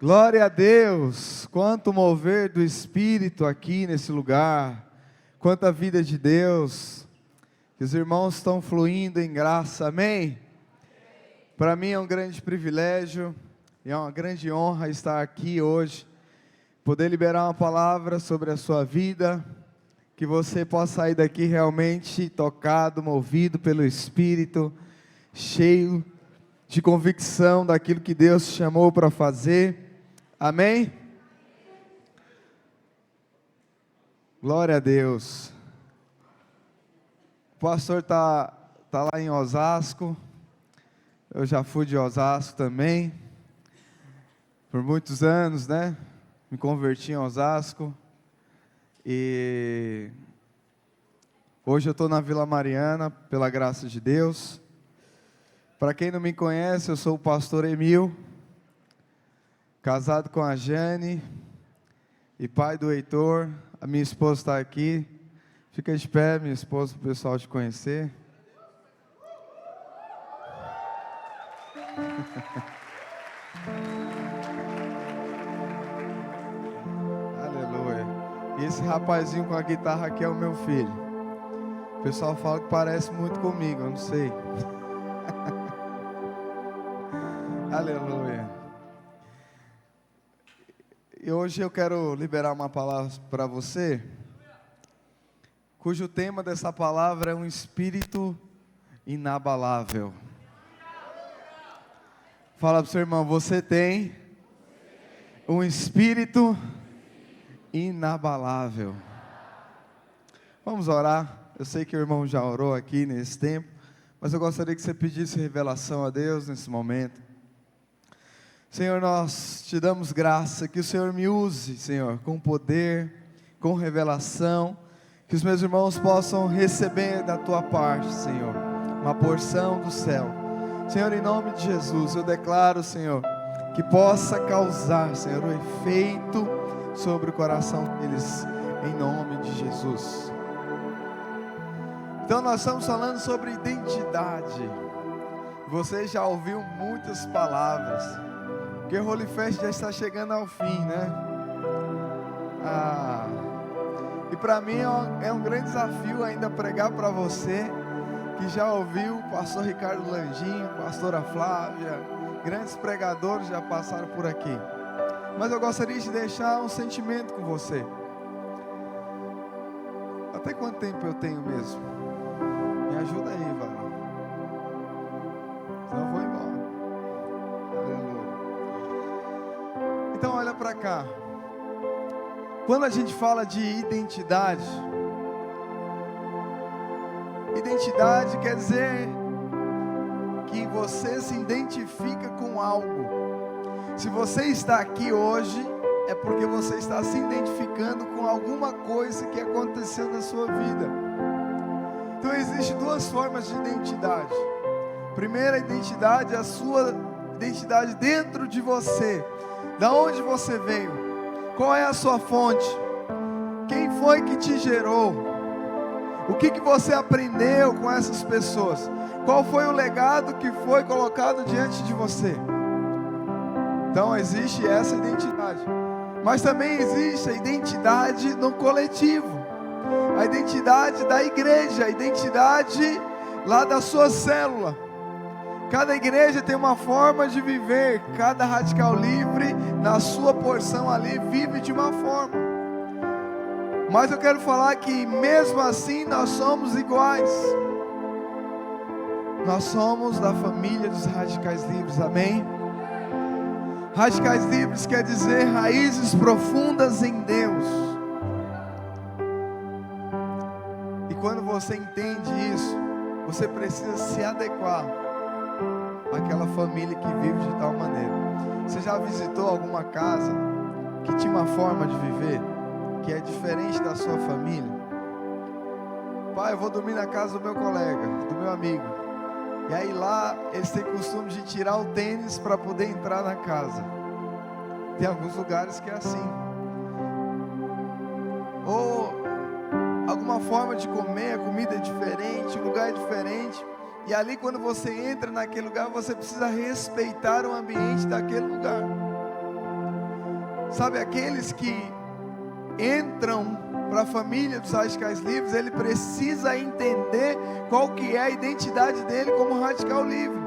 Glória a Deus, quanto mover do Espírito aqui nesse lugar, quanta vida de Deus, que os irmãos estão fluindo em graça, amém? Para mim é um grande privilégio e é uma grande honra estar aqui hoje, poder liberar uma palavra sobre a sua vida, que você possa sair daqui realmente tocado, movido pelo Espírito, cheio de convicção daquilo que Deus te chamou para fazer. Amém? Glória a Deus. O pastor tá lá em Osasco. Eu já fui de Osasco também. Por muitos anos, né? Me converti em Osasco. E hoje eu estou na Vila Mariana, pela graça de Deus. Para quem não me conhece, eu sou o pastor Emil, casado com a Jane e pai do Heitor. A minha esposa está aqui. Fica de pé, minha esposa, para o pessoal te conhecer. Aleluia. E esse rapazinho com a guitarra aqui é o meu filho. O pessoal fala que parece muito comigo, eu não sei. Aleluia. E hoje eu quero liberar uma palavra para você, cujo tema dessa palavra é um espírito inabalável. Fala para o seu irmão, você tem um espírito inabalável. Vamos orar. Eu sei que o irmão já orou aqui nesse tempo, mas eu gostaria que você pedisse revelação a Deus nesse momento. Senhor, nós te damos graça, que o Senhor me use, Senhor, com poder, com revelação, que os meus irmãos possam receber da tua parte, Senhor, uma porção do céu. Senhor, em nome de Jesus, eu declaro, Senhor, que possa causar, Senhor, o efeito sobre o coração deles, em nome de Jesus. Então nós estamos falando sobre identidade. Você já ouviu muitas palavras, porque o Holy Fest já está chegando ao fim, né? E para mim é um grande desafio ainda pregar para você, que já ouviu o pastor Ricardo Langinho, pastora Flávia, grandes pregadores já passaram por aqui. Mas eu gostaria de deixar um sentimento com você. Até quanto tempo eu tenho mesmo? Me ajuda aí, varão. Senão eu vou embora. Então olha para cá. Quando a gente fala de identidade quer dizer que você se identifica com algo. Se você está aqui hoje, é porque você está se identificando com alguma coisa que aconteceu na sua vida. Então existem duas formas de identidade. Primeira identidade é a sua identidade dentro de você. Da onde você veio? Qual é a sua fonte? Quem foi que te gerou? O que você aprendeu com essas pessoas? Qual foi o legado que foi colocado diante de você? Então existe essa identidade. Mas também existe a identidade no coletivo. A identidade da igreja, a identidade lá da sua célula. Cada igreja tem uma forma de viver. Cada radical livre, na sua porção ali, vive de uma forma. Mas eu quero falar que mesmo assim nós somos iguais. Nós somos da família dos radicais livres, amém? Radicais livres quer dizer raízes profundas em Deus. E quando você entende isso, você precisa se adequar àquela família que vive de tal maneira. Você já visitou alguma casa que tinha uma forma de viver que é diferente da sua família? Pai, eu vou dormir na casa do meu colega, do meu amigo. E aí lá eles têm costume de tirar o tênis para poder entrar na casa. Tem alguns lugares que é assim. Ou alguma forma de comer, a comida é diferente, o lugar é diferente. E ali quando você entra naquele lugar, você precisa respeitar o ambiente daquele lugar. Sabe, aqueles que entram para a família dos radicais livres, ele precisa entender qual que é a identidade dele como radical livre.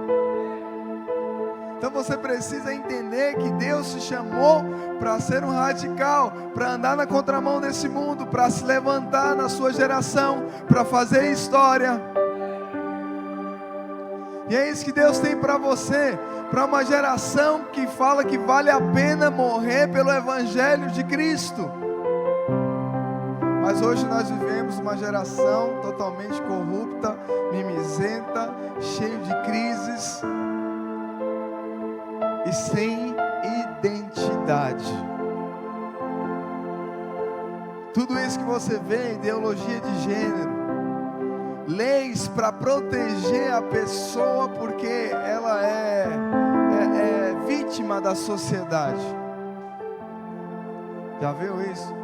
Então você precisa entender que Deus te chamou para ser um radical, para andar na contramão desse mundo, para se levantar na sua geração, para fazer história. E é isso que Deus tem para você, para uma geração que fala que vale a pena morrer pelo Evangelho de Cristo. Mas hoje nós vivemos uma geração totalmente corrupta, mimizenta, cheia de crises e sem identidade. Tudo isso que você vê, ideologia de gênero, leis para proteger a pessoa porque ela é vítima da sociedade. Já viu isso?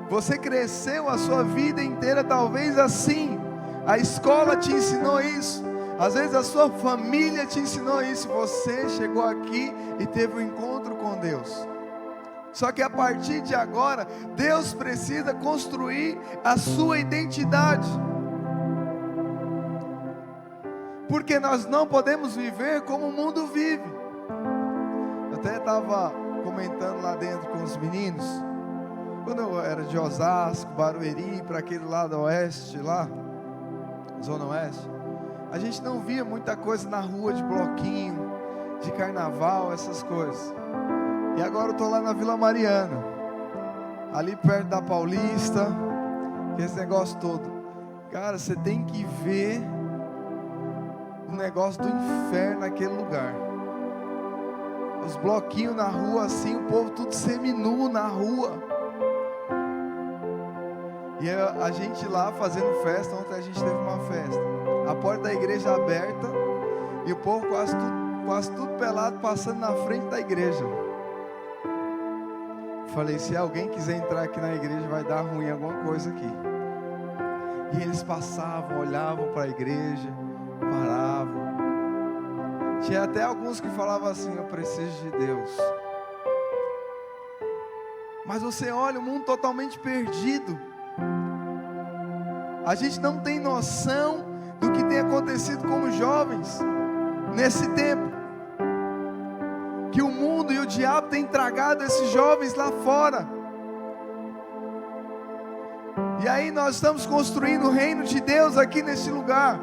Você cresceu a sua vida inteira talvez assim. A escola te ensinou isso. Às vezes a sua família te ensinou isso. Você chegou aqui e teve um encontro com Deus. Só que a partir de agora, Deus precisa construir a sua identidade. Porque nós não podemos viver como o mundo vive. Eu até estava comentando lá dentro com os meninos. Quando eu era de Osasco, Barueri, para aquele lado oeste lá, Zona Oeste, a gente não via muita coisa na rua de bloquinho, de carnaval, essas coisas. E agora eu estou lá na Vila Mariana, ali perto da Paulista, esse negócio todo. Cara, você tem que ver o negócio do inferno naquele lugar. Os bloquinhos na rua assim, o povo tudo seminu na rua. E a gente lá fazendo festa. Ontem a gente teve uma festa, a porta da igreja aberta, e o povo quase tudo pelado, passando na frente da igreja. Falei, se alguém quiser entrar aqui na igreja, vai dar ruim alguma coisa aqui. E eles passavam, olhavam para a igreja, paravam. Tinha até alguns que falavam assim, eu preciso de Deus. Mas você olha, o mundo totalmente perdido. A gente não tem noção do que tem acontecido com os jovens nesse tempo. Que o mundo e o diabo têm tragado esses jovens lá fora. E aí nós estamos construindo o reino de Deus aqui neste lugar.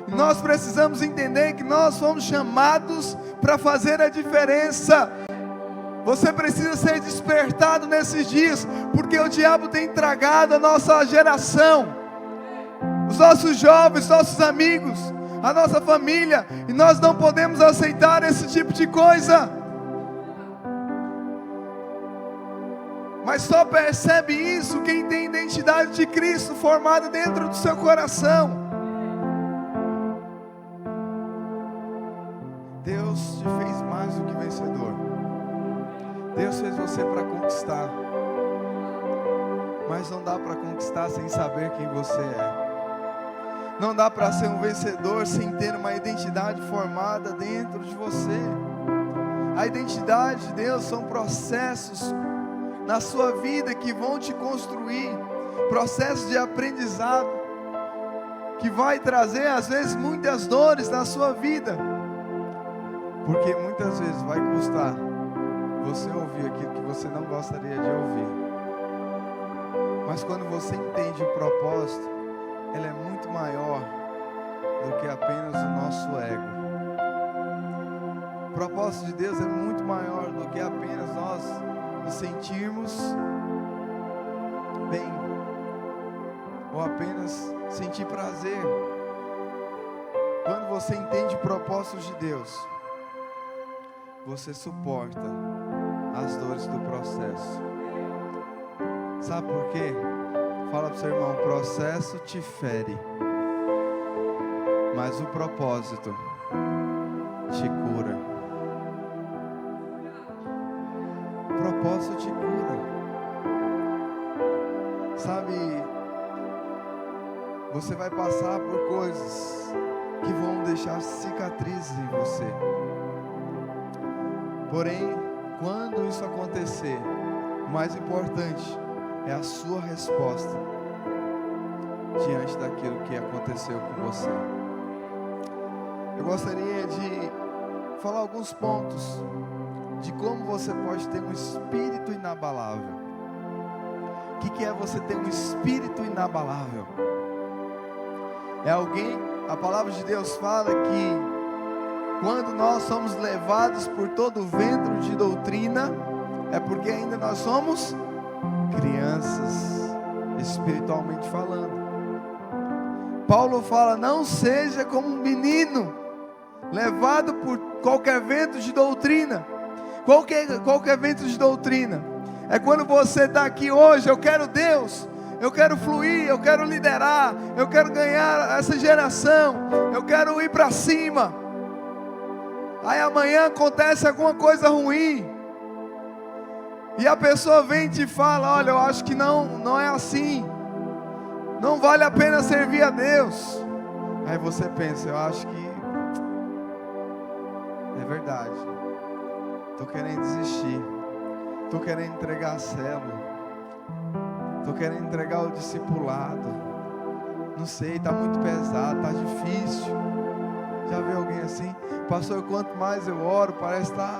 E nós precisamos entender que nós fomos chamados para fazer a diferença. Você precisa ser despertado nesses dias, porque o diabo tem tragado a nossa geração, os nossos jovens, nossos amigos, a nossa família, e nós não podemos aceitar esse tipo de coisa. Mas só percebe isso quem tem identidade de Cristo formada dentro do seu coração. Deus te fez mais do que vencedor. Deus fez você para conquistar. Mas não dá para conquistar sem saber quem você é. Não dá para ser um vencedor sem ter uma identidade formada dentro de você. A identidade de Deus são processos na sua vida que vão te construir, processos de aprendizado, que vai trazer às vezes muitas dores na sua vida, porque muitas vezes vai custar você ouvir aquilo que você não gostaria de ouvir. Mas quando você entende o propósito, ele é muito maior do que apenas o nosso ego. O propósito de Deus é muito maior do que apenas nós nos sentirmos bem, ou apenas sentir prazer. Quando você entende propósitos de Deus, você suporta as dores do processo. Sabe por quê? Fala para o seu irmão, o processo te fere, mas o propósito te cura. O propósito te cura. Sabe, você vai passar por coisas que vão deixar cicatrizes em você. Porém, quando isso acontecer, O mais importante é a sua resposta diante daquilo que aconteceu com você. Eu gostaria de falar alguns pontos de como você pode ter um espírito inabalável. O que é você ter um espírito inabalável? É alguém, a palavra de Deus fala que quando nós somos levados por todo vento de doutrina, é porque ainda nós somos crianças, espiritualmente falando. Paulo fala: não seja como um menino, levado por qualquer vento de doutrina. Qualquer vento de doutrina é quando você está aqui hoje: eu quero Deus, eu quero fluir, eu quero liderar, eu quero ganhar essa geração, eu quero ir para cima. Aí amanhã acontece alguma coisa ruim, e a pessoa vem e te fala: olha, eu acho que não é assim, não vale a pena servir a Deus. Aí você pensa: eu acho que é verdade, estou querendo desistir, estou querendo entregar a célula, estou querendo entregar o discipulado, não sei, está muito pesado, está difícil. Já viu alguém assim? Pastor, quanto mais eu oro, parece estar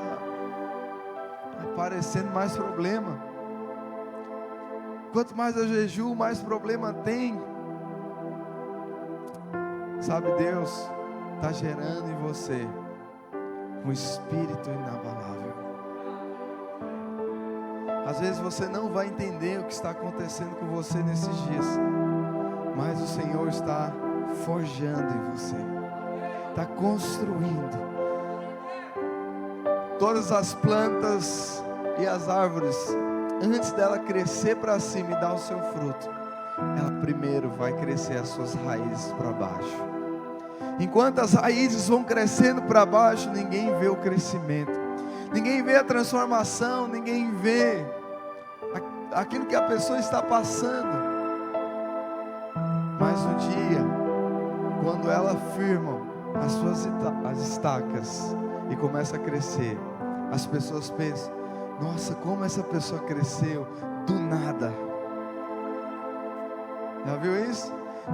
aparecendo mais problema. Quanto mais eu jejuo, mais problema tem. Sabe, Deus está gerando em você um espírito inabalável. Às vezes você não vai entender o que está acontecendo com você nesses dias, mas o Senhor está forjando em você, está construindo. Todas as plantas e as árvores, antes dela crescer para cima e dar o seu fruto, ela primeiro vai crescer as suas raízes para baixo. Enquanto as raízes vão crescendo para baixo, ninguém vê o crescimento, ninguém vê a transformação, ninguém vê aquilo que a pessoa está passando. Mas um dia, quando ela firma as estacas e começa a crescer, as pessoas pensam: nossa, como essa pessoa cresceu do nada. Já viu isso?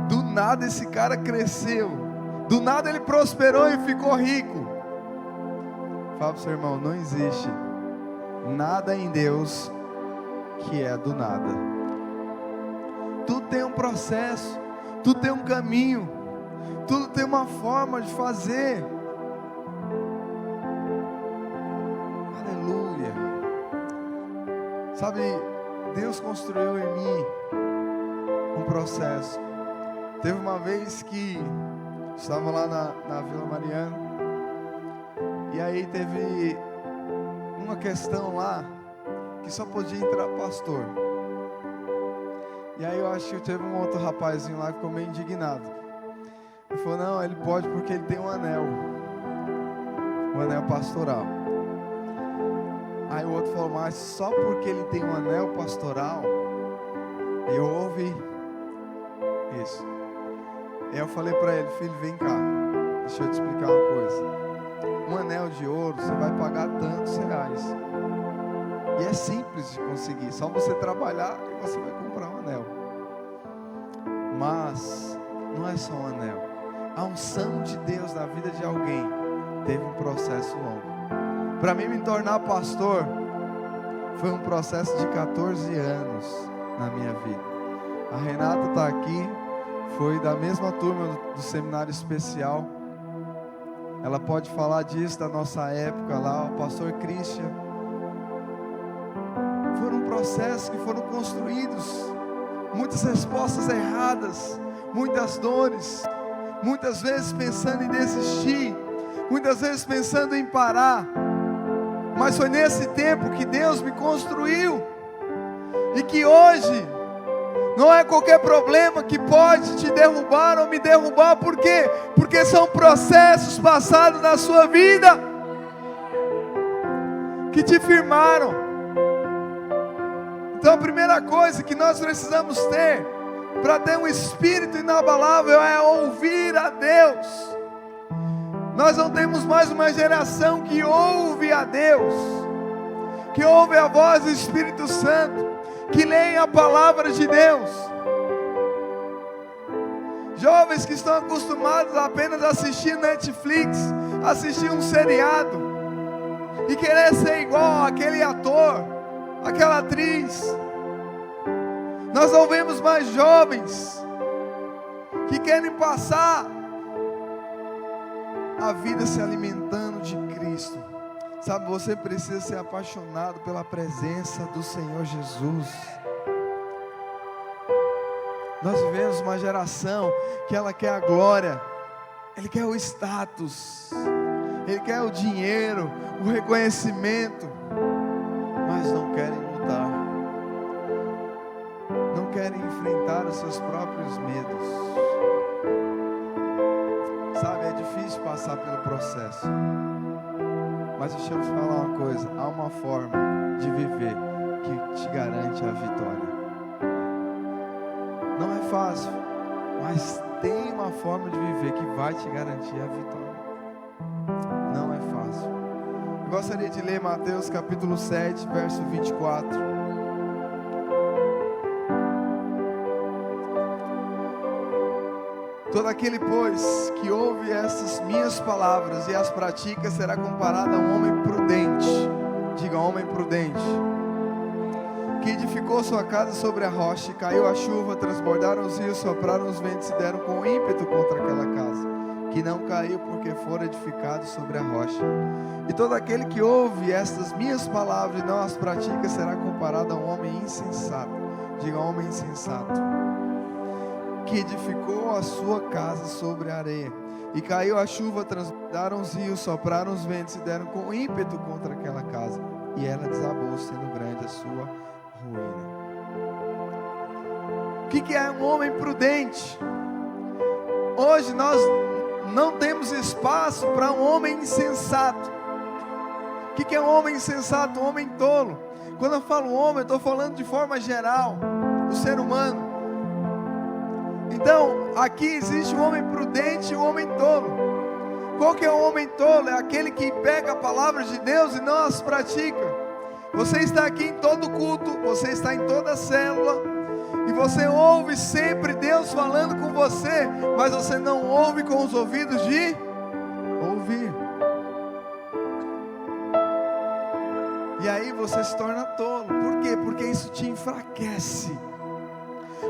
Do nada esse cara cresceu, do nada ele prosperou e ficou rico. Fala para o seu irmão: não existe nada em Deus que é do nada. Tudo tem um processo, tudo tem um caminho, tudo tem uma forma de fazer. Aleluia. Sabe, Deus construiu em mim um processo. Teve uma vez que estava lá na Vila Mariana, e aí teve uma questão lá que só podia entrar pastor. E aí eu acho que teve um outro rapazinho lá que ficou meio indignado. Ele falou: não, ele pode porque ele tem um anel pastoral. Aí o outro falou: mas só porque ele tem um anel pastoral? Eu ouvi isso. Aí eu falei para ele: filho, vem cá, deixa eu te explicar uma coisa. Um anel de ouro você vai pagar tantos reais, e é simples de conseguir, só você trabalhar e você vai comprar um anel. Mas não é só um anel. A unção de Deus na vida de alguém teve um processo longo. Para mim me tornar pastor foi um processo de 14 anos na minha vida. A Renata está aqui, foi da mesma turma do seminário especial. Ela pode falar disso, da nossa época lá, o pastor Christian. Foram processos que foram construídos, muitas respostas erradas, muitas dores, muitas vezes pensando em desistir, muitas vezes pensando em parar. Mas foi nesse tempo que Deus me construiu, e que hoje não é qualquer problema que pode te derrubar ou me derrubar. Por quê? Porque são processos passados na sua vida que te firmaram. Então a primeira coisa que nós precisamos ter para ter um espírito inabalável é ouvir a Deus. Nós não temos mais uma geração que ouve a Deus, que ouvem a voz do Espírito Santo, que leem a palavra de Deus. Jovens que estão acostumados a apenas assistir Netflix, assistir um seriado, e querer ser igual àquele ator, aquela atriz. Nós não vemos mais jovens que querem passar a vida se alimentando de Cristo. Sabe, você precisa ser apaixonado pela presença do Senhor Jesus. Nós vivemos uma geração que ela quer a glória, ele quer o status, ele quer o dinheiro, o reconhecimento, mas não querem mudar, não querem enfrentar os seus próprios medos. Sabe, é difícil passar pelo processo, mas deixa eu te falar uma coisa: há uma forma de viver que te garante a vitória. Não é fácil, mas tem uma forma de viver que vai te garantir a vitória. Não é fácil. Eu gostaria de ler Mateus capítulo 7, verso 24. Todo aquele, pois, que ouve essas minhas palavras e as pratica, será comparado a um homem prudente. Diga, homem prudente, que edificou sua casa sobre a rocha, e caiu a chuva, transbordaram os rios, sopraram os ventos e deram com ímpeto contra aquela casa, que não caiu porque fora edificado sobre a rocha. E todo aquele que ouve estas minhas palavras e não as pratica, será comparado a um homem insensato. Diga, homem insensato, que edificou a sua casa sobre a areia, e caiu a chuva, transbordaram os rios, sopraram os ventos e deram com ímpeto contra aquela casa, e ela desabou, sendo grande a sua ruína. O que é um homem prudente? Hoje nós não temos espaço para um homem insensato. O que é um homem insensato? Um homem tolo. Quando eu falo homem, eu estou falando de forma geral, o ser humano. Então, aqui existe um homem prudente e um homem tolo. Qual que é o homem tolo? É aquele que pega a palavra de Deus e não as pratica. Você está aqui em todo culto, você está em toda célula, e você ouve sempre Deus falando com você, mas você não ouve com os ouvidos de ouvir. E aí você se torna tolo. Por quê? Porque isso te enfraquece.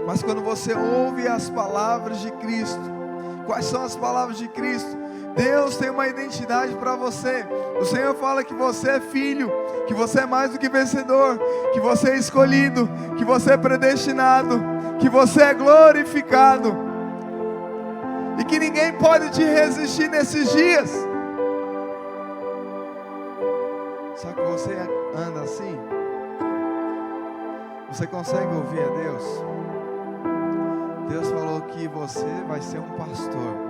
Mas quando você ouve as palavras de Cristo, quais são as palavras de Cristo? Deus tem uma identidade para você. O Senhor fala que você é filho, que você é mais do que vencedor, que você é escolhido, que você é predestinado, que você é glorificado, e que ninguém pode te resistir nesses dias. Só que você anda assim? Você consegue ouvir a Deus? Deus falou que você vai ser um pastor.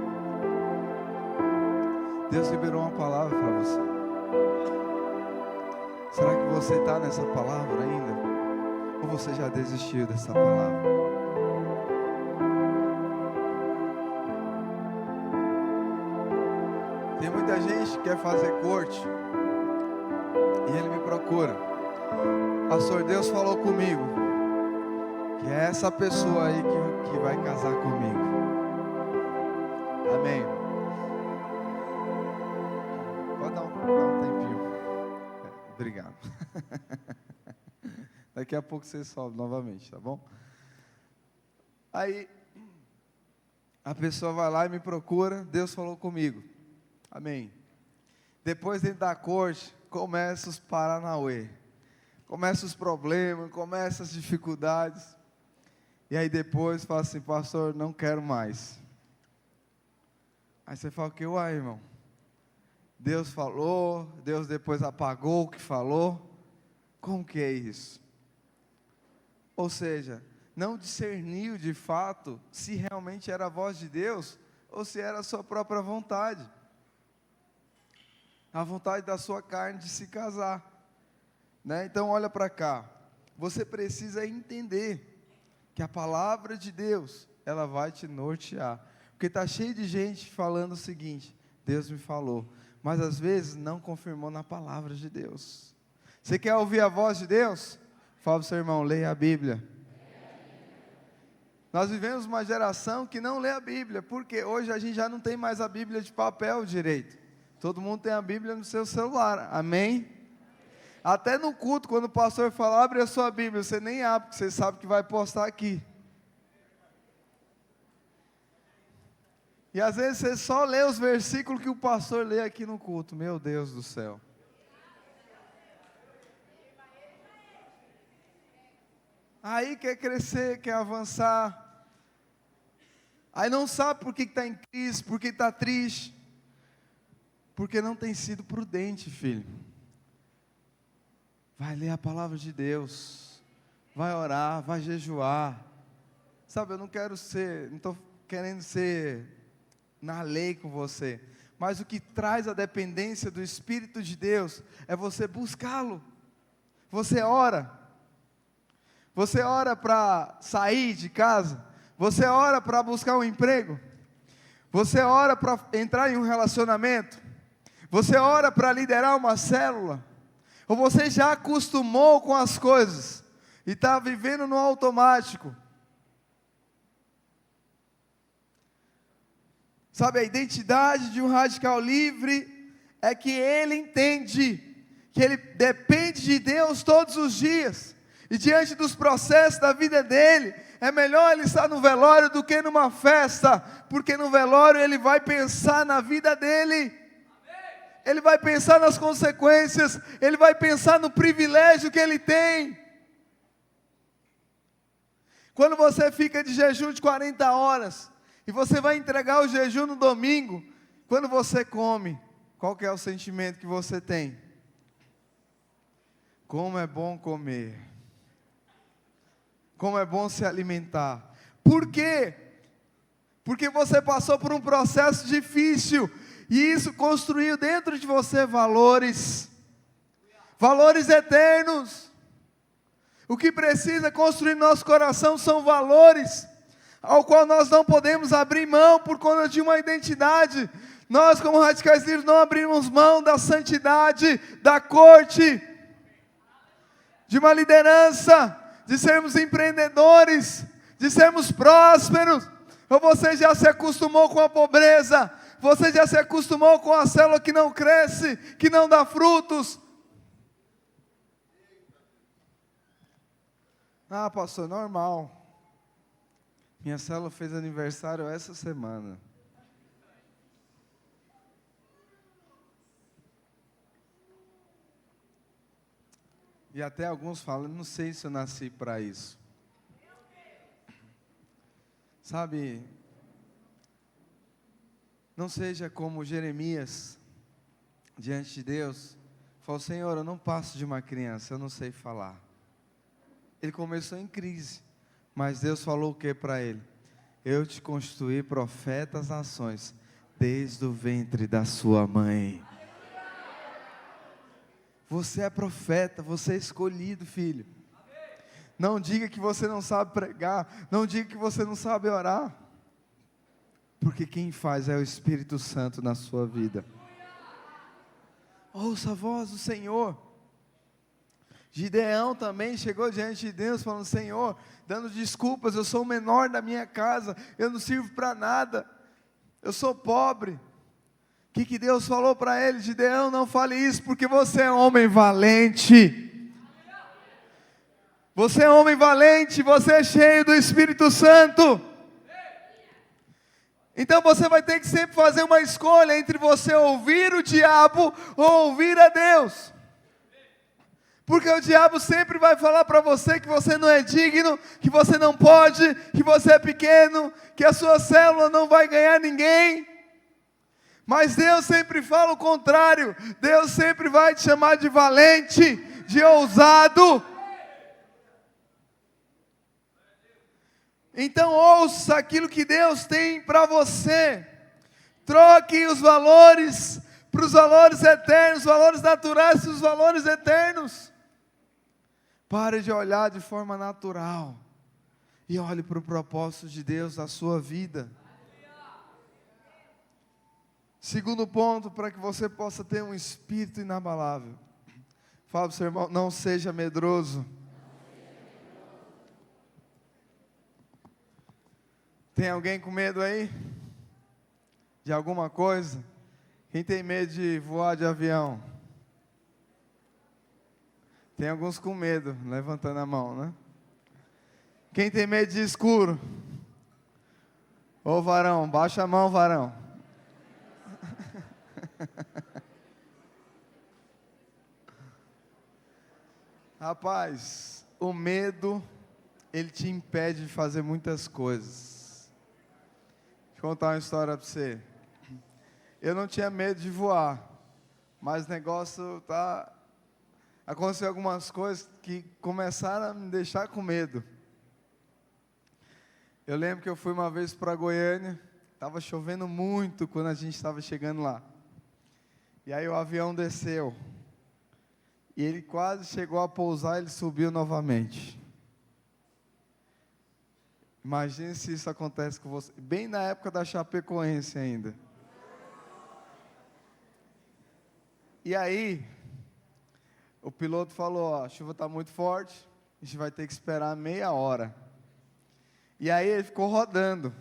Deus liberou uma palavra para você. Será que você está nessa palavra ainda? Ou você já desistiu dessa palavra? Tem muita gente que quer fazer corte, e ele me procura: pastor, Deus falou comigo que é essa pessoa aí que vai casar comigo. Amém. Pode dar um tempinho. Obrigado. Daqui a pouco você sobe novamente, tá bom? Aí a pessoa vai lá e me procura: Deus falou comigo. Amém. Depois, dentro da corte, começa os paranauê, começa os problemas, começa as dificuldades. E aí depois fala assim: pastor, não quero mais. Aí você fala: o que? Uai, irmão, Deus falou, Deus depois apagou o que falou. Como que é isso? Ou seja, não discerniu de fato se realmente era a voz de Deus ou se era a sua própria vontade, a vontade da sua carne de se casar, né? Então olha para cá, você precisa entender que a palavra de Deus, ela vai te nortear, porque está cheio de gente falando o seguinte: Deus me falou, mas às vezes não confirmou na palavra de Deus. Você quer ouvir a voz de Deus? Fala para o seu irmão, leia a Bíblia. Nós vivemos uma geração que não lê a Bíblia, porque hoje a gente já não tem mais a Bíblia de papel direito. Todo mundo tem a Bíblia no seu celular, amém? Até no culto, quando o pastor fala, abre a sua Bíblia, você nem abre, porque você sabe que vai postar aqui. E às vezes você só lê os versículos que o pastor lê aqui no culto, meu Deus do céu. Aí quer crescer, quer avançar. Aí não sabe por que está em crise, por que está triste. Porque não tem sido prudente, filho. Vai ler a palavra de Deus. Vai orar, vai jejuar. Sabe, eu não estou querendo ser na lei com você. Mas o que traz a dependência do Espírito de Deus é você buscá-lo. Você ora. Você ora para sair de casa? Você ora para buscar um emprego? Você ora para entrar em um relacionamento? Você ora para liderar uma célula? Ou você já acostumou com as coisas e está vivendo no automático? Sabe, a identidade de um radical livre é que ele entende que ele depende de Deus todos os dias. E diante dos processos da vida dele, é melhor ele estar no velório do que numa festa, porque no velório ele vai pensar na vida dele, ele vai pensar nas consequências, ele vai pensar no privilégio que ele tem. Quando você fica de jejum de 40 horas, e você vai entregar o jejum no domingo, quando você come, qual que é o sentimento que você tem? Como é bom comer. Como é bom se alimentar. Por quê? Porque você passou por um processo difícil, e isso construiu dentro de você valores eternos. O que precisa construir no nosso coração são valores, ao qual nós não podemos abrir mão por conta de uma identidade. Nós, como radicais livres, não abrimos mão da santidade, da corte, de uma liderança, de sermos empreendedores, de sermos prósperos. Ou você já se acostumou com a pobreza? Você já se acostumou com a célula que não cresce, que não dá frutos? Ah, pastor, normal. Minha célula fez aniversário essa semana. E até alguns falam, não sei se eu nasci para isso. Sabe, não seja como Jeremias, diante de Deus, falou, Senhor, eu não passo de uma criança, eu não sei falar. Ele começou em crise, mas Deus falou o que para ele? Eu te constituí profeta às nações, desde o ventre da sua mãe. Você é profeta, você é escolhido, filho. Não diga que você não sabe pregar, não diga que você não sabe orar, porque quem faz é o Espírito Santo na sua vida. Ouça a voz do Senhor. Gideão também chegou diante de Deus falando, Senhor, dando desculpas, eu sou o menor da minha casa, eu não sirvo para nada, eu sou pobre. O que Deus falou para ele? Gideão, não fale isso, porque você é homem valente. Você é homem valente, você é cheio do Espírito Santo. Então você vai ter que sempre fazer uma escolha entre você ouvir o diabo ou ouvir a Deus. Porque o diabo sempre vai falar para você que você não é digno, que você não pode, que você é pequeno, que a sua célula não vai ganhar ninguém. Mas Deus sempre fala o contrário. Deus sempre vai te chamar de valente, de ousado. Então ouça aquilo que Deus tem para você. Troque os valores para os valores eternos, os valores naturais para os valores eternos. Pare de olhar de forma natural e olhe para o propósito de Deus na sua vida. Segundo ponto, para que você possa ter um espírito inabalável. Fala para o seu irmão, não seja medroso. Tem alguém com medo aí? De alguma coisa? Quem tem medo de voar de avião? Tem alguns com medo, levantando a mão, né? Quem tem medo de escuro? Ô varão, baixa a mão, varão. Rapaz, o medo, ele te impede de fazer muitas coisas. Deixa eu contar uma história para você. Eu não tinha medo de voar, mas o negócio tá... Aconteceu algumas coisas que começaram a me deixar com medo. Eu lembro que eu fui uma vez para Goiânia, estava chovendo muito quando a gente estava chegando lá. E aí o avião desceu. E ele quase chegou a pousar, ele subiu novamente. Imagine se isso acontece com você. Bem na época da Chapecoense ainda. E aí, o piloto falou, ó, a chuva está muito forte, a gente vai ter que esperar meia hora. E aí ele ficou rodando.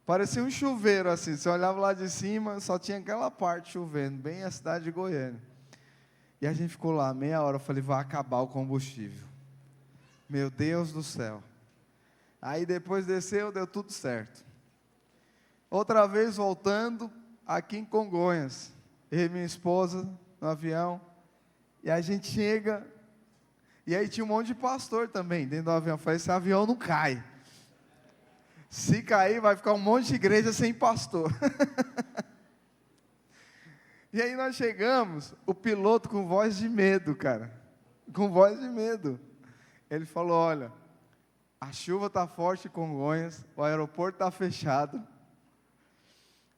Parecia um chuveiro assim, você olhava lá de cima, só tinha aquela parte chovendo, bem a cidade de Goiânia. E a gente ficou lá meia hora, eu falei, vai acabar o combustível. Meu Deus do céu. Aí depois desceu, deu tudo certo. Outra vez voltando, aqui em Congonhas, eu e minha esposa no avião, e a gente chega, e aí tinha um monte de pastor também dentro do avião. Eu falei, esse avião não cai. Se cair, vai ficar um monte de igreja sem pastor. E aí nós chegamos, o piloto com voz de medo, cara. Com voz de medo. Ele falou, olha, a chuva está forte em Congonhas, o aeroporto está fechado,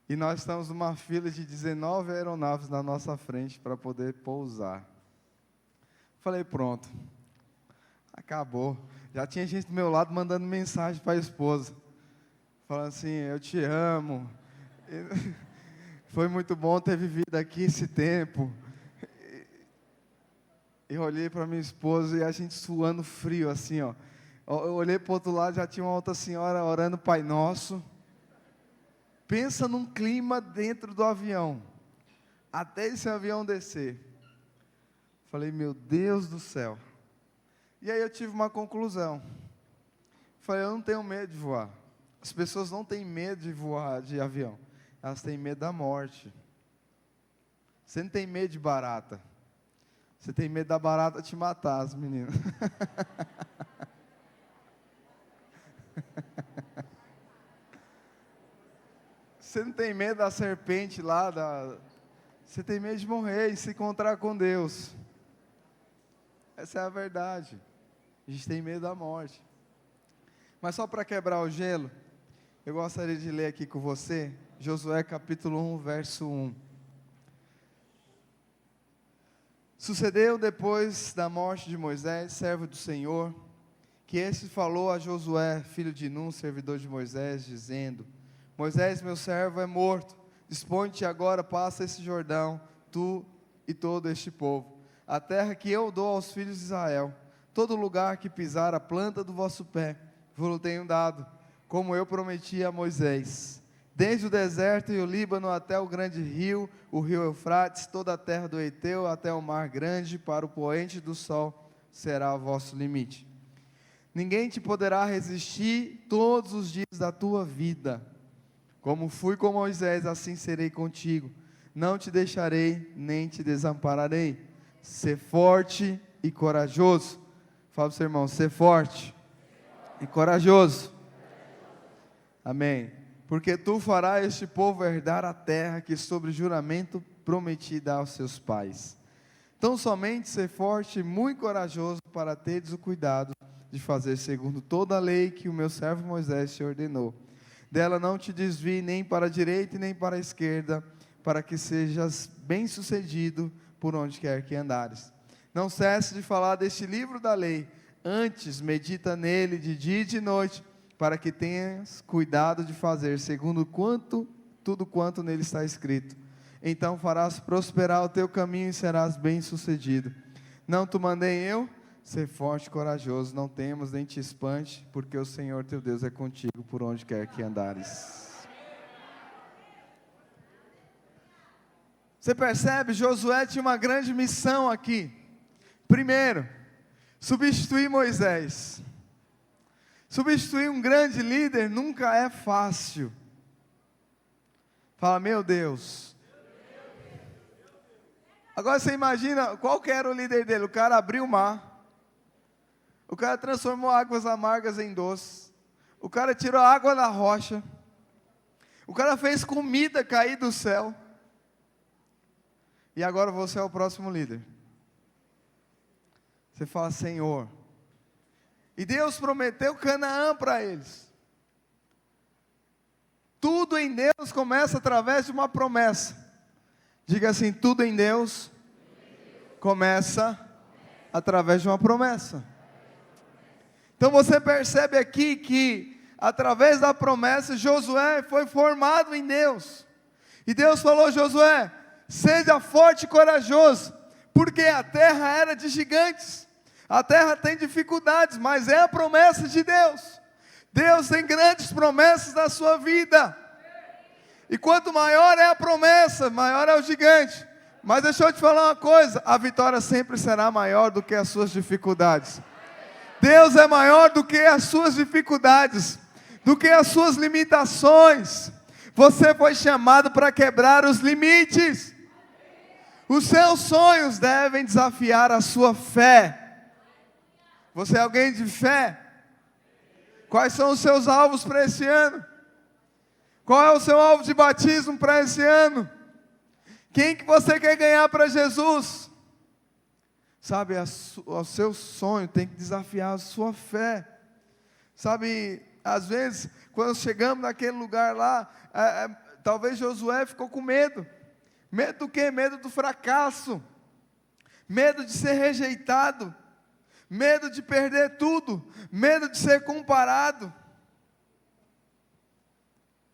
e nós estamos numa fila de 19 aeronaves na nossa frente para poder pousar. Falei, pronto, acabou. Já tinha gente do meu lado mandando mensagem para a esposa, falando assim, eu te amo, foi muito bom ter vivido aqui esse tempo. Eu olhei para minha esposa e a gente suando frio assim, ó. Eu olhei para o outro lado, já tinha uma outra senhora orando Pai Nosso. Pensa num clima dentro do avião, até esse avião descer. Falei, meu Deus do céu. E aí eu tive uma conclusão. Falei, eu não tenho medo de voar. As pessoas não têm medo de voar de avião, elas têm medo da morte. Você não tem medo de barata. Você tem medo da barata te matar, as meninas. Você não tem medo da serpente lá, você tem medo de morrer e se encontrar com Deus. Essa é a verdade. A gente tem medo da morte. Mas só para quebrar o gelo, eu gostaria de ler aqui com você, Josué capítulo 1, verso 1. Sucedeu depois da morte de Moisés, servo do Senhor, que este falou a Josué, filho de Nun, servidor de Moisés, dizendo, Moisés, meu servo, é morto, dispõe-te agora, passa esse Jordão, tu e todo este povo, a terra que eu dou aos filhos de Israel, todo lugar que pisar a planta do vosso pé, vos tenho dado, como eu prometi a Moisés, desde o deserto e o Líbano até o grande rio, o rio Eufrates, toda a terra do Eteu, até o mar grande, para o poente do sol, será o vosso limite. Ninguém te poderá resistir todos os dias da tua vida. Como fui com Moisés, assim serei contigo. Não te deixarei, nem te desampararei. Ser forte e corajoso. Fala para o seu irmão, ser forte e corajoso. Amém. Porque tu farás este povo herdar a terra que sobre juramento prometi dar aos seus pais. Então somente ser forte e muito corajoso para teres o cuidado de fazer segundo toda a lei que o meu servo Moisés te ordenou. Dela não te desvie nem para a direita e nem para a esquerda, para que sejas bem-sucedido por onde quer que andares. Não cesse de falar deste livro da lei, antes medita nele de dia e de noite, para que tenhas cuidado de fazer segundo tudo quanto nele está escrito. então farás prosperar o teu caminho e serás bem-sucedido. Não te mandei eu? Ser forte e corajoso, não temas nem te espante, porque o Senhor teu Deus é contigo por onde quer que andares. Você percebe? Josué tinha uma grande missão aqui. Primeiro, substituir Moisés. Substituir um grande líder nunca é fácil. Fala, meu Deus. Agora você imagina, qual que era o líder dele? O cara abriu o mar. O cara transformou águas amargas em doces. O cara tirou a água da rocha. O cara fez comida cair do céu. E agora você é o próximo líder. Você fala, Senhor. E Deus prometeu Canaã para eles. Tudo em Deus começa através de uma promessa. Diga assim, tudo em Deus começa através de uma promessa. Então você percebe aqui que, através da promessa, Josué foi formado em Deus. E Deus falou, Josué, seja forte e corajoso, porque a terra era de gigantes. A terra tem dificuldades, mas é a promessa de Deus. Deus tem grandes promessas na sua vida. E quanto maior é a promessa, maior é o gigante. Mas deixa eu te falar uma coisa, a vitória sempre será maior do que as suas dificuldades. Deus é maior do que as suas dificuldades, do que as suas limitações. Você foi chamado para quebrar os limites. Os seus sonhos devem desafiar a sua fé. Você é alguém de fé? Quais são os seus alvos para esse ano? Qual é o seu alvo de batismo para esse ano? Quem que você quer ganhar para Jesus? Sabe, o seu sonho tem que desafiar a sua fé. Sabe, às vezes, quando chegamos naquele lugar lá, talvez Josué ficou com medo. Medo do quê? Medo do fracasso. Medo de ser rejeitado. Medo de perder tudo. Medo de ser comparado.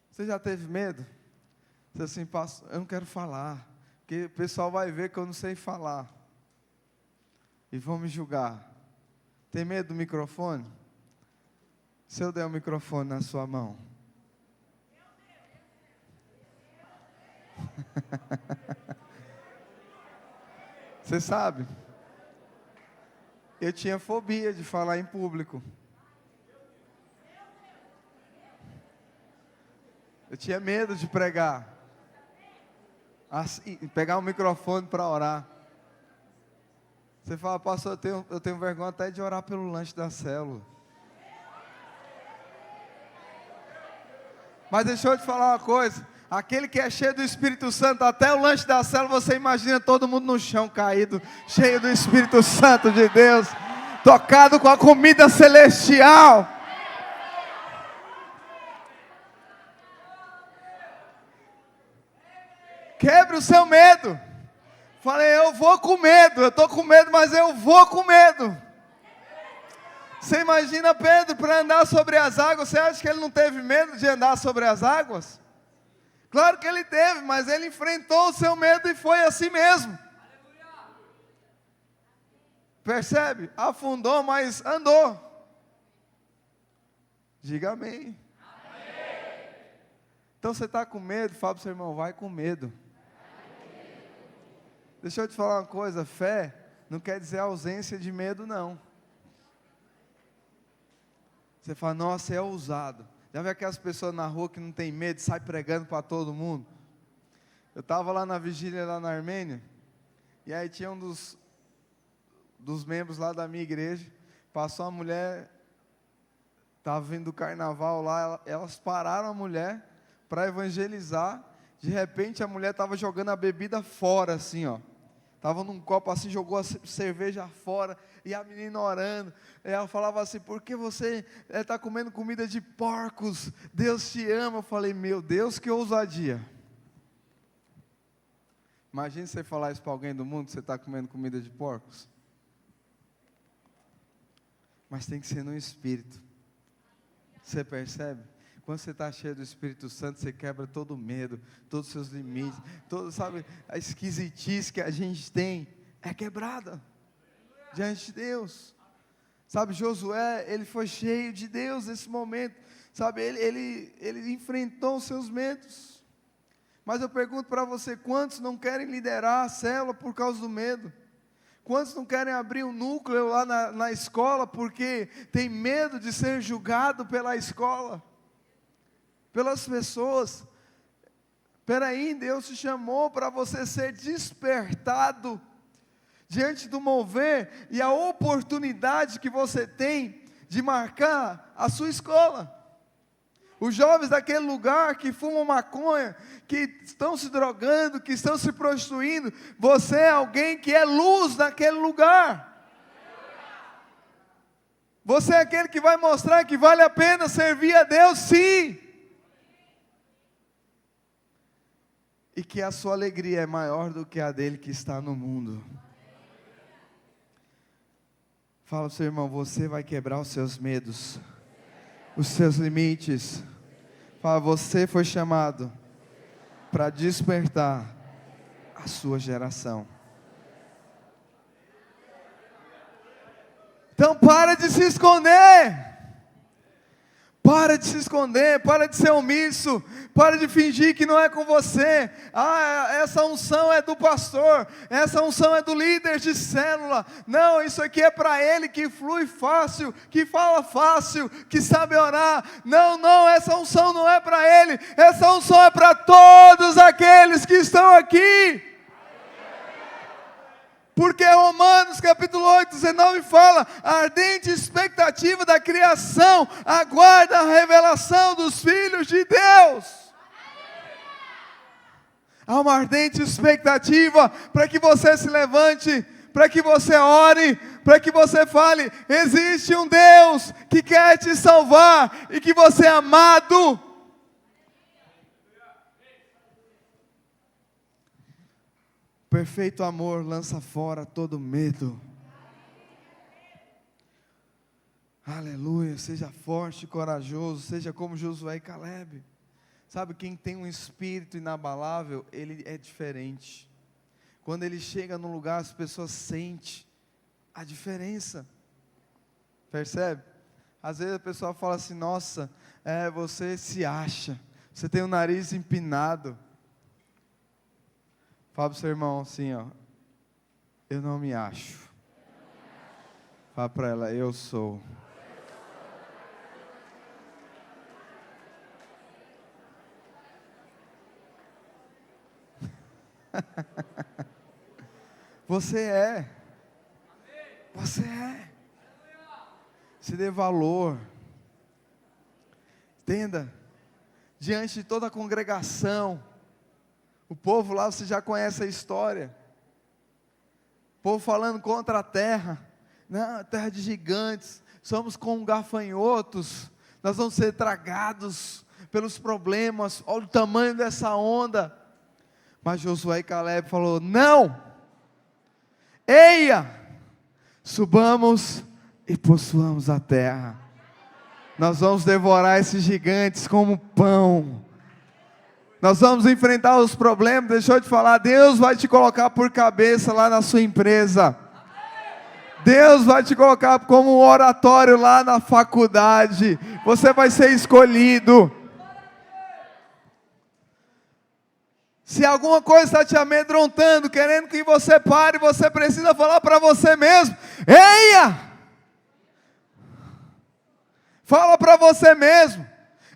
Você já teve medo? Você assim, pastor, eu não quero falar, porque o pessoal vai ver que eu não sei falar. E vão me julgar. Tem medo do microfone? Se eu der o microfone na sua mão. Você sabe? Eu tinha fobia de falar em público. Eu tinha medo de pregar. Assim, pegar um microfone para orar. Você fala, pastor, eu tenho vergonha até de orar pelo lanche da célula. Mas deixa eu te falar uma coisa. Aquele que é cheio do Espírito Santo, até o lanche da célula, você imagina todo mundo no chão caído, cheio do Espírito Santo de Deus, tocado com a comida celestial. Quebre o seu medo. Falei, eu vou com medo, eu estou com medo, mas eu vou com medo. Você imagina Pedro para andar sobre as águas, você acha que ele não teve medo de andar sobre as águas? Claro que ele teve, mas ele enfrentou o seu medo e foi assim mesmo. Percebe? Afundou, mas andou. Diga amém. Então você está com medo, fala para o seu irmão, vai com medo. Deixa eu te falar uma coisa, fé não quer dizer ausência de medo não. Você fala, nossa, é ousado. Já viu aquelas pessoas na rua que não tem medo, sai pregando para todo mundo? Eu estava lá na vigília lá na Armênia, e aí tinha um dos membros lá da minha igreja, passou uma mulher, estava vindo do carnaval lá, elas pararam a mulher para evangelizar. De repente a mulher estava jogando a bebida fora assim, ó. Estava num copo assim, jogou a cerveja fora, e a menina orando, e ela falava assim, por que você está comendo comida de porcos? Deus te ama. Eu falei, meu Deus, que ousadia. Imagina você falar isso para alguém do mundo, que você está comendo comida de porcos. Mas tem que ser no espírito. Você percebe? Quando você está cheio do Espírito Santo, você quebra todo o medo, todos os seus limites, sabe, a esquisitice que a gente tem é quebrada diante de Deus. Sabe, Josué, ele foi cheio de Deus nesse momento. Sabe, ele enfrentou os seus medos. Mas eu pergunto para você, quantos não querem liderar a célula por causa do medo? Quantos não querem abrir um núcleo lá na escola porque tem medo de ser julgado pela escola? Pelas pessoas? Espera aí, Deus te chamou para você ser despertado diante do mover e a oportunidade que você tem de marcar a sua escola. Os jovens daquele lugar que fumam maconha, que estão se drogando, que estão se prostituindo, você é alguém que é luz naquele lugar. Você é aquele que vai mostrar que vale a pena servir a Deus, sim. E que a sua alegria é maior do que a dele que está no mundo. Fala ao seu irmão, você vai quebrar os seus medos, os seus limites. Fala, você foi chamado para despertar a sua geração. Então para de se esconder. Para de se esconder, para de ser omisso, para de fingir que não é com você. Essa unção é do pastor, essa unção é do líder de célula. Não, isso aqui é para ele que flui fácil, que fala fácil, que sabe orar. Não, essa unção não é para ele, essa unção é para todos aqueles que estão aqui. Porque Romanos capítulo 8, 19 fala, a ardente expectativa da criação aguarda a revelação dos filhos de Deus. Há uma ardente expectativa para que você se levante, para que você ore, para que você fale, existe um Deus que quer te salvar e que você é amado. Perfeito amor lança fora todo medo. Aleluia, seja forte e corajoso, seja como Josué e Caleb. Sabe, quem tem um espírito inabalável, ele é diferente. Quando ele chega num lugar, as pessoas sentem a diferença. Percebe? Às vezes a pessoa fala assim, nossa, você se acha, você tem o nariz empinado. Fala para o seu irmão assim, ó, eu não me acho. Fala para ela, eu sou. Você é. Você é. Se dê valor. Entenda. Diante de toda a congregação. O povo lá, você já conhece a história. O povo falando contra a terra. Não, terra de gigantes. Somos como gafanhotos. Nós vamos ser tragados pelos problemas. Olha o tamanho dessa onda. Mas Josué e Caleb falou, não. Eia, subamos e possuamos a terra. Nós vamos devorar esses gigantes como pão. Nós vamos enfrentar os problemas. Deixa eu te falar, Deus vai te colocar por cabeça lá na sua empresa. Deus vai te colocar como um oratório lá na faculdade. Você vai ser escolhido. Se alguma coisa está te amedrontando, querendo que você pare, você precisa falar para você mesmo, eia! Fala para você mesmo,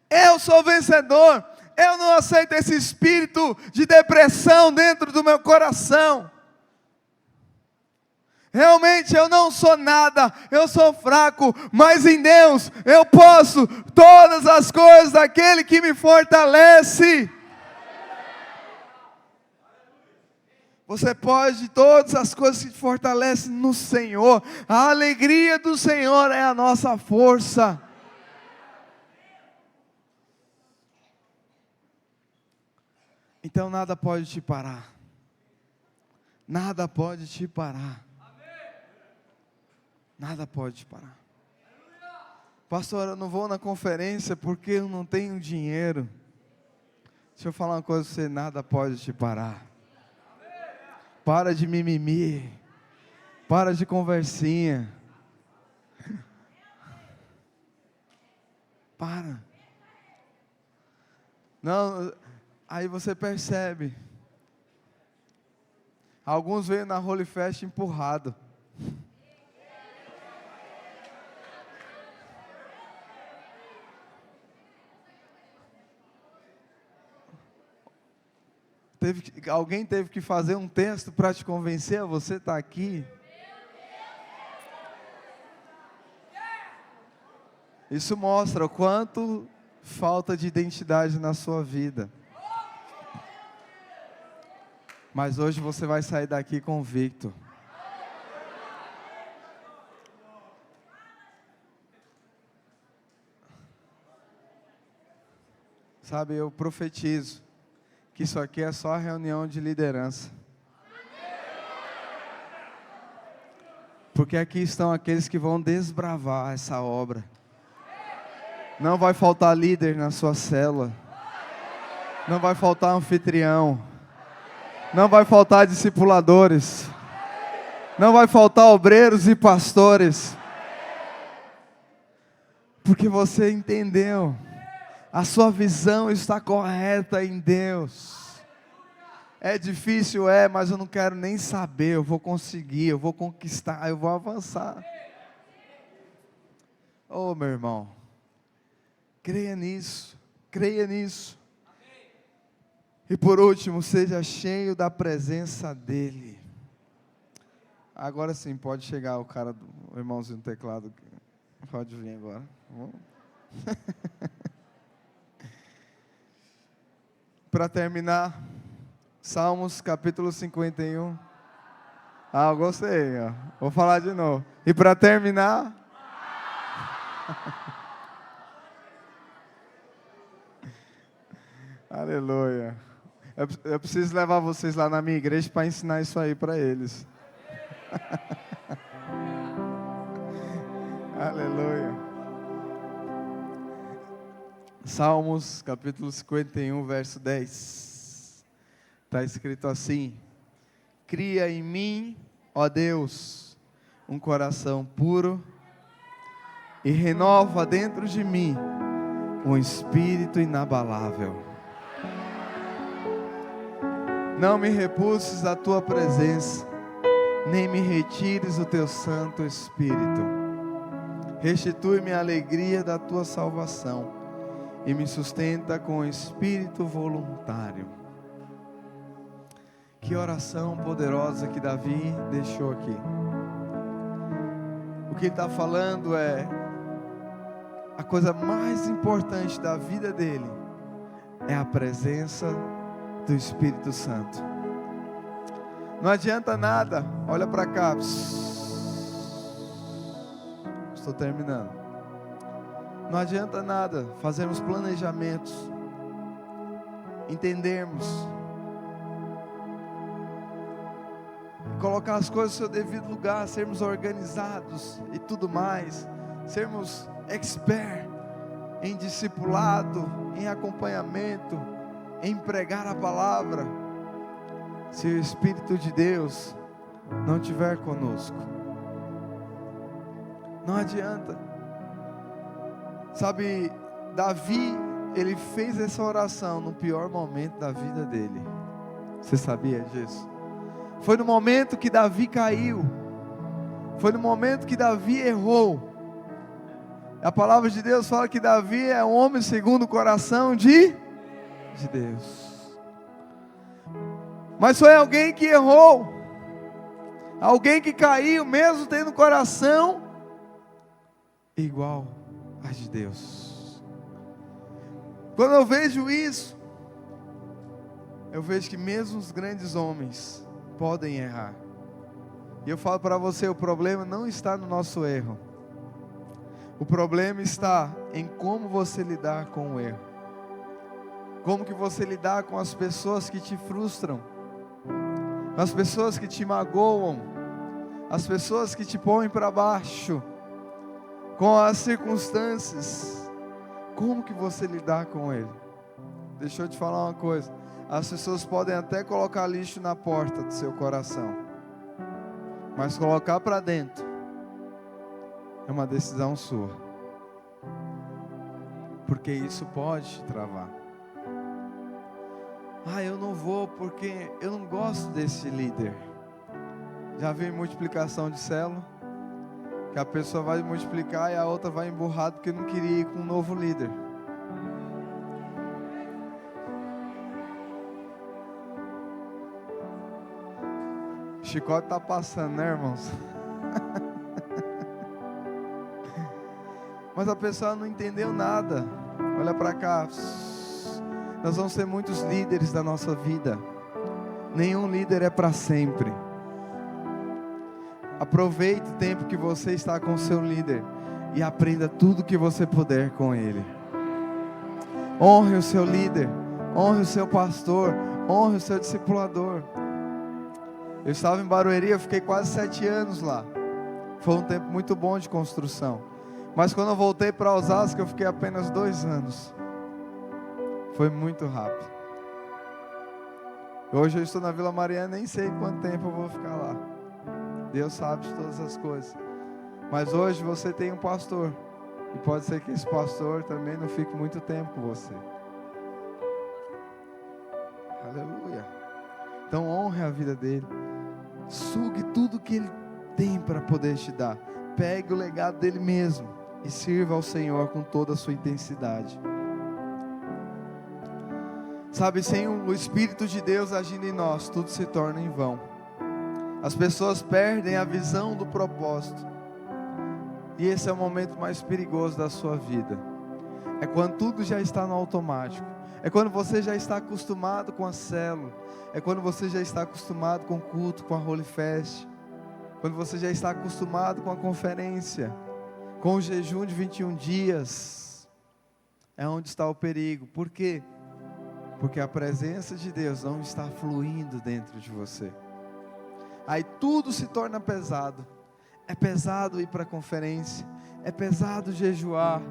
eu sou vencedor. Eu não aceito esse espírito de depressão dentro do meu coração. Realmente eu não sou nada, eu sou fraco, mas em Deus eu posso todas as coisas daquele que me fortalece. Você pode todas as coisas que te fortalecem no Senhor. A alegria do Senhor é a nossa força. Então nada pode te parar. Nada pode te parar. Nada pode te parar. Pastor, eu não vou na conferência porque eu não tenho dinheiro. Deixa eu falar uma coisa pra você, nada pode te parar. Para de mimimi. Para de conversinha. Para. Não, aí você percebe. Alguns veio na Holy Fest empurrado. Alguém teve que fazer um texto para te convencer a você estar aqui. Isso mostra o quanto falta de identidade na sua vida. Mas hoje você vai sair daqui convicto. Sabe, eu profetizo que isso aqui é só a reunião de liderança. Porque aqui estão aqueles que vão desbravar essa obra. Não vai faltar líder na sua célula. Não vai faltar anfitrião. Não vai faltar discipuladores. Não vai faltar obreiros e pastores. Porque você entendeu. A sua visão está correta em Deus. É difícil, mas eu não quero nem saber. Eu vou conseguir, eu vou conquistar, eu vou avançar. Oh, meu irmão. Creia nisso. Creia nisso. E por último, seja cheio da presença dEle. Agora sim, pode chegar o cara, o irmãozinho do teclado. Pode vir agora. Para terminar, Salmos capítulo 51. Eu gostei, ó. Vou falar de novo. E para terminar... Aleluia. Eu preciso levar vocês lá na minha igreja para ensinar isso aí para eles. Aleluia. Salmos capítulo 51, verso 10. Está escrito assim: cria em mim, ó Deus, um coração puro e renova dentro de mim um espírito inabalável. Não me repulses da tua presença, nem me retires o teu Santo Espírito. Restitui-me a alegria da tua salvação e me sustenta com espírito voluntário. Que oração poderosa que Davi deixou aqui. O que ele está falando é a coisa mais importante da vida dele é a presença do Espírito Santo. Não adianta nada, olha para cá. Estou terminando. Não adianta nada fazermos planejamentos, entendermos, colocar as coisas no seu devido lugar, sermos organizados e tudo mais, sermos expert em discipulado, em acompanhamento, em pregar a palavra, se o Espírito de Deus não estiver conosco. Não adianta. Sabe, Davi, ele fez essa oração no pior momento da vida dele. Você sabia disso? Foi no momento que Davi caiu. Foi no momento que Davi errou. A palavra de Deus fala que Davi é um homem segundo o coração de Deus. Mas foi alguém que errou. Alguém que caiu, mesmo tendo coração igual a de Deus. Quando eu vejo isso, eu vejo que mesmo os grandes homens podem errar. E eu falo para você, o problema não está no nosso erro. O problema está em como você lidar com o erro. Como que você lidar com as pessoas que te frustram, as pessoas que te magoam, as pessoas que te põem para baixo. com as circunstâncias, como que você lidar com ele? Deixa eu te falar uma coisa. As pessoas podem até colocar lixo na porta do seu coração, mas colocar para dentro é uma decisão sua, porque isso pode te travar. Eu não vou porque eu não gosto desse líder. Já vi multiplicação de célula, que a pessoa vai multiplicar e a outra vai emburrada porque não queria ir com um novo líder. O chicote está passando, né, irmãos? Mas a pessoa não entendeu nada. Olha para cá. Nós vamos ser muitos líderes da nossa vida. Nenhum líder é para sempre. Aproveite o tempo que você está com o seu líder e aprenda tudo que você puder com ele. Honre o seu líder, honre o seu pastor, honre o seu discipulador. Eu estava em Barueri, eu fiquei quase 7 anos lá. Foi um tempo muito bom de construção. Mas quando eu voltei para Osasco, eu fiquei apenas 2 anos. Foi muito rápido. Hoje eu estou na Vila Mariana, nem sei quanto tempo eu vou ficar lá. Deus sabe de todas as coisas. Mas hoje você tem um pastor. E pode ser que esse pastor também não fique muito tempo com você. Aleluia. Então honre a vida dele. Sugue tudo que ele tem para poder te dar. Pegue o legado dele mesmo e sirva ao Senhor com toda a sua intensidade. Sabe, sem o Espírito de Deus agindo em nós, tudo se torna em vão. As pessoas perdem a visão do propósito. E esse é o momento mais perigoso da sua vida. É quando tudo já está no automático. É quando você já está acostumado com a célula. É quando você já está acostumado com o culto, com a Holy Fest. Quando você já está acostumado com a conferência, com o jejum de 21 dias. É onde está o perigo. Por quê? Porque a presença de Deus não está fluindo dentro de você. Aí tudo se torna pesado. É pesado ir para a conferência. É pesado jejuar.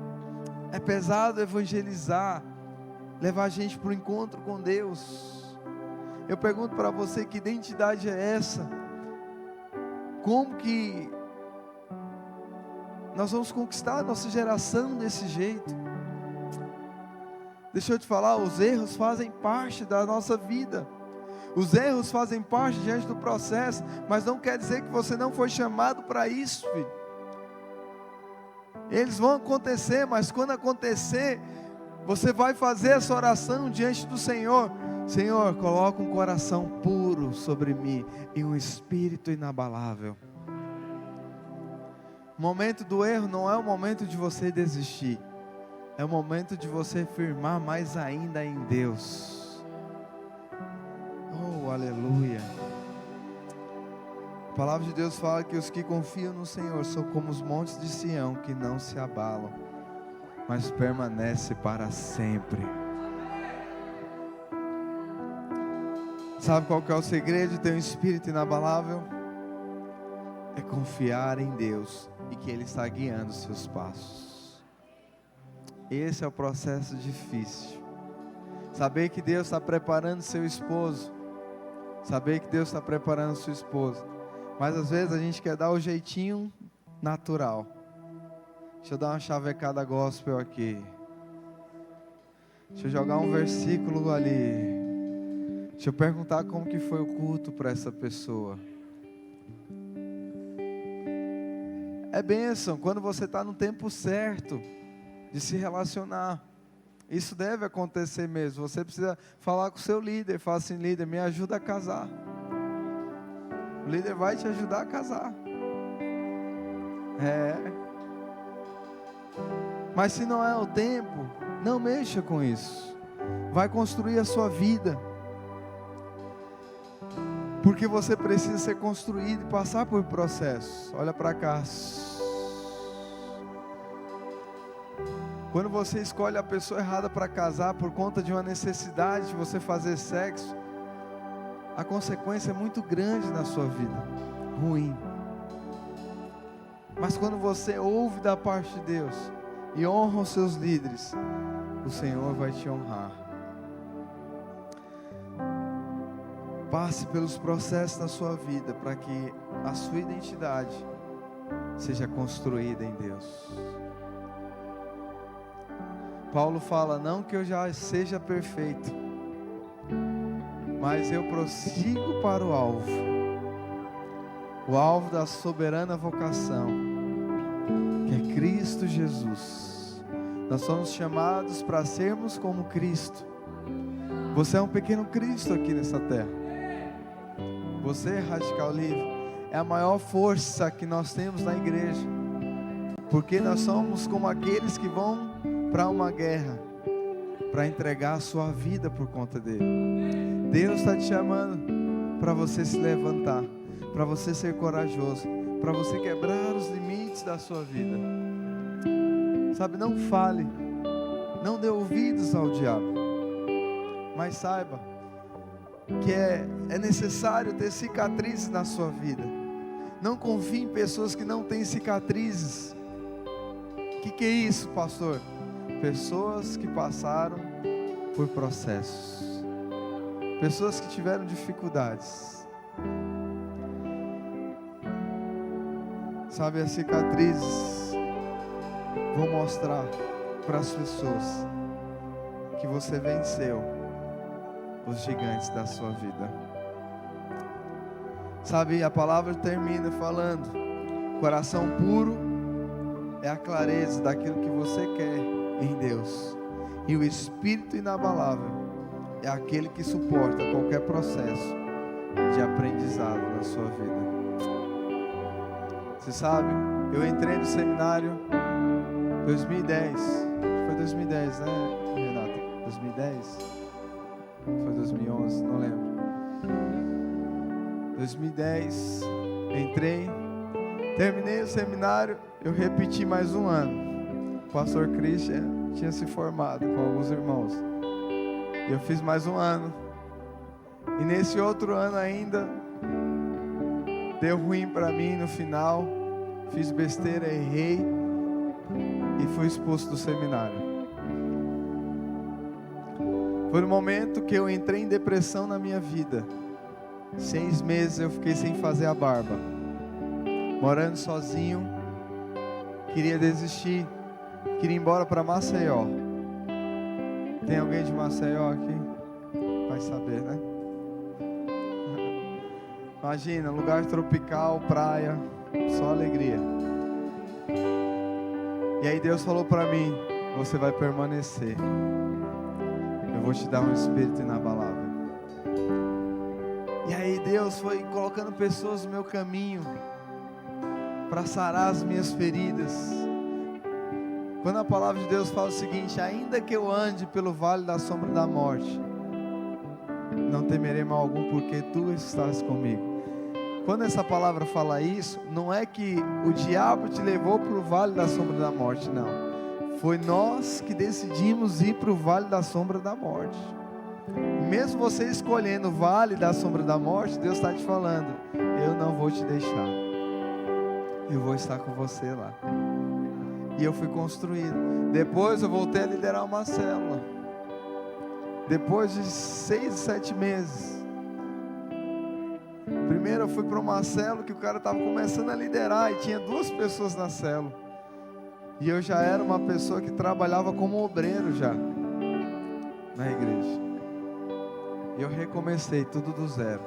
É pesado evangelizar. Levar a gente para o encontro com Deus. Eu pergunto para você, que identidade é essa? Como que nós vamos conquistar a nossa geração desse jeito? Deixa eu te falar, os erros fazem parte da nossa vida. Os erros fazem parte diante do processo, mas não quer dizer que você não foi chamado para isso, filho. Eles vão acontecer, mas quando acontecer, você vai fazer essa oração diante do Senhor. Senhor, coloca um coração puro sobre mim e um espírito inabalável. O momento do erro não é o momento de você desistir. É o momento de você firmar mais ainda em Deus. Oh, aleluia. A palavra de Deus fala que os que confiam no Senhor são como os montes de Sião, que não se abalam, mas permanece para sempre. Sabe qual que é o segredo de ter um espírito inabalável? É confiar em Deus e que Ele está guiando os seus passos. Esse é o processo difícil. Saber que Deus está preparando seu esposo. Saber que Deus está preparando sua esposa. Mas às vezes a gente quer dar o jeitinho natural. Deixa eu dar uma chavecada gospel aqui. Deixa eu jogar um versículo ali. Deixa eu perguntar como que foi o culto para essa pessoa. É bênção quando você está no tempo certo de se relacionar. Isso deve acontecer mesmo. Você precisa falar com o seu líder. Fala assim: líder, me ajuda a casar. O líder vai te ajudar a casar. Mas se não é o tempo, não mexa com isso. Vai construir a sua vida. Porque você precisa ser construído e passar por processos. Olha para cá. Quando você escolhe a pessoa errada para casar por conta de uma necessidade de você fazer sexo, a consequência é muito grande na sua vida, ruim. Mas quando você ouve da parte de Deus e honra os seus líderes, o Senhor vai te honrar. Passe pelos processos da sua vida para que a sua identidade seja construída em Deus. Paulo fala, não que eu já seja perfeito, mas eu prossigo para o alvo da soberana vocação, que é Cristo Jesus. Nós somos chamados para sermos como Cristo. Você é um pequeno Cristo aqui nessa terra. Você, Radical Livre, é a maior força que nós temos na igreja, porque nós somos como aqueles que vão para uma guerra, para entregar a sua vida por conta dele. Deus está te chamando para você se levantar, para você ser corajoso, para você quebrar os limites da sua vida. Sabe, não fale, não dê ouvidos ao diabo, mas saiba que é necessário ter cicatrizes na sua vida. Não confie em pessoas que não têm cicatrizes. O que é isso, pastor? Pessoas que passaram por processos, pessoas que tiveram dificuldades. Sabe, as cicatrizes vão mostrar para as pessoas que você venceu os gigantes da sua vida. Sabe, a palavra termina falando: coração puro é a clareza daquilo que você quer em Deus, e o espírito inabalável é aquele que suporta qualquer processo de aprendizado na sua vida. Você sabe, eu entrei no seminário 2010, foi 2010, né, Renata? 2010? Foi 2011, não lembro. 2010, entrei, terminei o seminário, eu repeti mais um ano. O pastor Christian tinha se formado com alguns irmãos. Eu fiz mais um ano. E nesse outro ano ainda, deu ruim para mim no final. Fiz besteira, errei e fui expulso do seminário. Foi no momento que eu entrei em depressão na minha vida. 6 meses eu fiquei sem fazer a barba, morando sozinho, queria desistir, queria ir embora para Maceió. Tem alguém de Maceió aqui? Vai saber, né? Imagina, lugar tropical, praia, só alegria. E aí Deus falou para mim: você vai permanecer, eu vou te dar um espírito inabalável. E aí Deus foi colocando pessoas no meu caminho para sarar as minhas feridas. Quando a palavra de Deus fala o seguinte: ainda que eu ande pelo vale da sombra da morte, não temerei mal algum, porque tu estás comigo. Quando essa palavra fala isso, não é que o diabo te levou para o vale da sombra da morte, não. Foi nós que decidimos ir para o vale da sombra da morte. Mesmo você escolhendo o vale da sombra da morte, Deus está te falando: eu não vou te deixar, eu vou estar com você lá. E eu fui construído. Depois eu voltei a liderar uma célula. Depois de 6, 7 meses. Primeiro eu fui para uma célula que o cara estava começando a liderar, e tinha 2 pessoas na célula. E eu já era uma pessoa que trabalhava como obreiro já na igreja. E eu recomecei tudo do zero.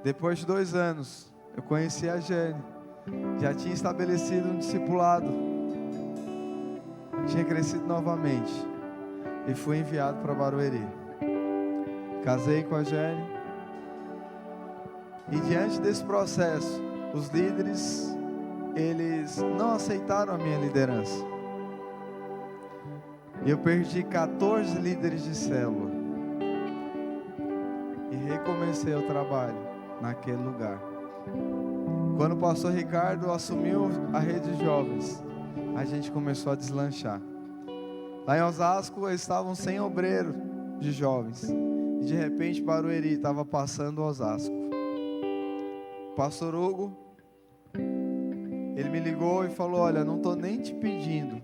Depois de 2 anos, eu conheci a Jane. Já tinha estabelecido um discipulado. Tinha crescido novamente. E fui enviado para Barueri. Casei com a Jane. E diante desse processo, os líderes, eles não aceitaram a minha liderança. E eu perdi 14 líderes de célula. E recomecei o trabalho naquele lugar. Quando o pastor Ricardo assumiu a rede de jovens, a gente começou a deslanchar. Lá em Osasco, eles estavam sem obreiro de jovens. E de repente, Barueri estava passando Osasco. O pastor Hugo Ele me ligou e falou: olha, não estou nem te pedindo,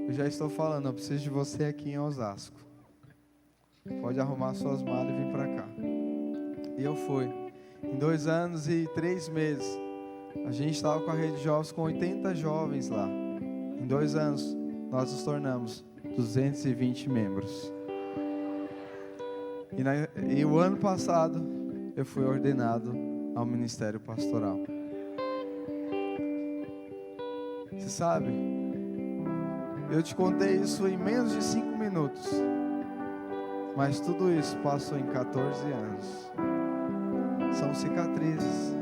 eu já estou falando, eu preciso de você aqui em Osasco. Pode arrumar suas malas e vir para cá. E eu fui. Em 2 anos e 3 meses, a gente estava com a rede de jovens com 80 jovens lá. Em 2 anos, nós nos tornamos 220 membros. E o ano passado, eu fui ordenado ao ministério pastoral. Você sabe, eu te contei isso em menos de 5 minutos. Mas tudo isso passou em 14 anos. São cicatrizes.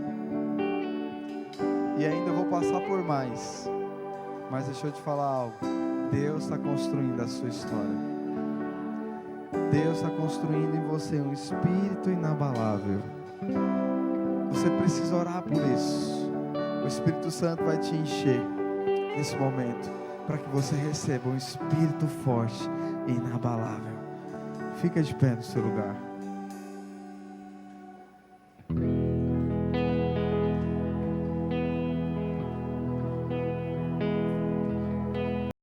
E ainda vou passar por mais. Mas deixa eu te falar algo. Deus está construindo a sua história. Deus está construindo em você um espírito inabalável. Você precisa orar por isso. O Espírito Santo vai te encher nesse momento, para que você receba um espírito forte e inabalável. Fica de pé no seu lugar.